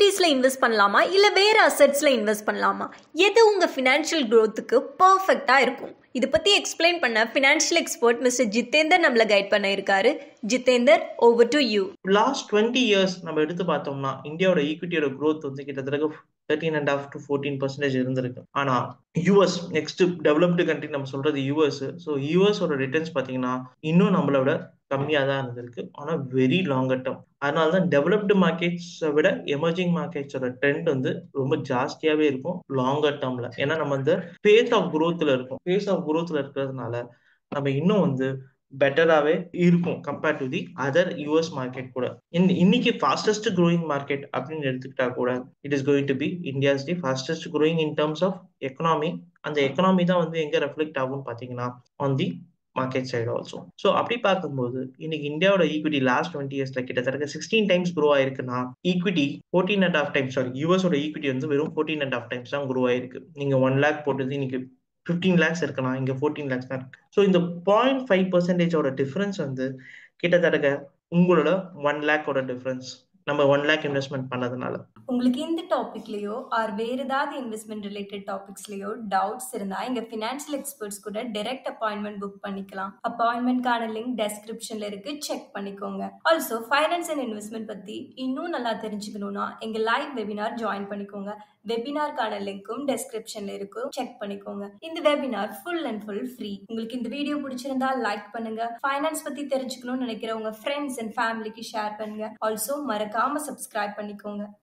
ஈக்விட்டிஸ்ல invest பண்ணலாமா இல்ல வேற அசெட்ஸ்ல இன்வெஸ்ட் பண்ணலாமா? எது உங்க ஃபினான்ஷியல் growthக்கு பெர்ஃபெக்ட்டா இருக்கும்? இது பத்தி எக்ஸ்பிளைன் பண்ண ஃபினான்ஷியல் எக்ஸ்பர்ட் மிஸ்டர் ஜிதேந்தர் நம்மள கைட் பண்ண இருக்காரு. Jitender, over to you. Last 20 years நம்ம எடுத்து பார்த்தோம்னா இந்தியாவோட ஈக்விட்டியோட growth வந்து கிட்டத்தட்ட 13.5 to 14% இருந்திருக்கு. ஆனா யூஎஸ் நெக்ஸ்ட் டெவலப்டு கண்ட்ரி நம்ம சொல்றது யூஎஸ். ஸோ யூஎஸோட ரிட்டர்ன்ஸ் பார்த்தீங்கன்னா இன்னும் நம்மளோட கம்மியாக தான் இருந்திருக்கு. ஆனால் வெரி லாங்கர் டேர்ம். அதனால தான் டெவலப்டு மார்க்கெட்ஸை விட எமர்ஜிங் மார்க்கெட்ஸோட ட்ரெண்ட் வந்து ரொம்ப ஜாஸ்தியாகவே இருக்கும் லாங்கர் டேர்ம்ல. ஏன்னா நம்ம வந்து பேஸ் ஆஃப் குரோத்ல இருக்கும். பேஸ் ஆஃப் குரோத்ல இருக்கிறதுனால நம்ம இன்னும் வந்து பெட்டராகவே இருக்கும் compared to the other US market கூட. இன்னைக்கு ஃபாஸ்டஸ்ட் க்ரோயிங் மார்க்கெட் அப்படின்னு எடுத்துக்கிட்டா கூட it is going to be India's the fastest growing in terms of economy. அந்த எக்கனாமி தான் வந்து எங்க ரெஃப்ளெக்ட் ஆகும்னு பார்த்தீங்கன்னா on the market side also. So அப்படி பார்க்கும்போது இன்னைக்கு இந்தியாவோட ஈக்விட்டி லாஸ்ட் 20 இயர்ஸ்ல கிட்டத்தட்ட 16 டைம்ஸ் க்ரோ ஆயிருக்குன்னா ஈக்விட்டி 14.5 டைம்ஸ், சாரி யூஎஸோட ஈக்விட்டி வந்து வெறும் 14.5 டைம்ஸ் தான் க்ரோ ஆயிருக்கு. நீங்க 1 lakh போட்டது இன்னைக்கு 15 lakhs இருக்குன்னா இங்க 14 lakhs தான் இருக்கு. ஸோ இந்த 0.5% டிஃபரன்ஸ் வந்து கிட்டத்தட்ட உங்களோட 1 lakh டிஃபரன்ஸ் நம்ம 1 lakh இன்வெஸ்ட்மெண்ட் பண்ணதுனால. உங்களுக்கு இந்த டாபிக்லயோ ஆர் வேற ஏதாவது இன்வெஸ்ட்மெண்ட் ரிலேட்டட் டாபிக்ஸ்லயோ டவுட்ஸ் இருந்தா எங்க ஃபினான்ஷியல் எக்ஸ்பர்ட்ஸ் கூட டைரக்ட் அப்பாயின்மெண்ட் புக் பண்ணிக்கலாம். அப்பாயின்மெண்ட்கான லிங்க் டெஸ்கிரிப்ஷன்ல இருக்கு, செக் பண்ணிக்கோங்க. ஆல்சோ ஃபைனான்ஸ் அண்ட் இன்வெஸ்ட்மெண்ட் பத்தி இன்னும் நல்லா தெரிஞ்சுக்கணும்னா எங்க லைவ் வெபினார் ஜாயின் பண்ணிக்கோங்க. வெபினார்கான லிங்க்கும் டெஸ்கிரிப்ஷன்ல இருக்கு, செக் பண்ணிக்கோங்க. இந்த webinar full and full free. உங்களுக்கு இந்த வீடியோ பிடிச்சிருந்தா லைக் பண்ணுங்க. ஃபைனான்ஸ் பத்தி தெரிஞ்சுக்கணும்னு நினைக்கிற உங்க ஃப்ரெண்ட்ஸ் அண்ட் ஃபேமிலிக்கு ஷேர் பண்ணுங்க. ஆல்சோ மறக்காம சப்ஸ்கிரைப் பண்ணிக்கோங்க.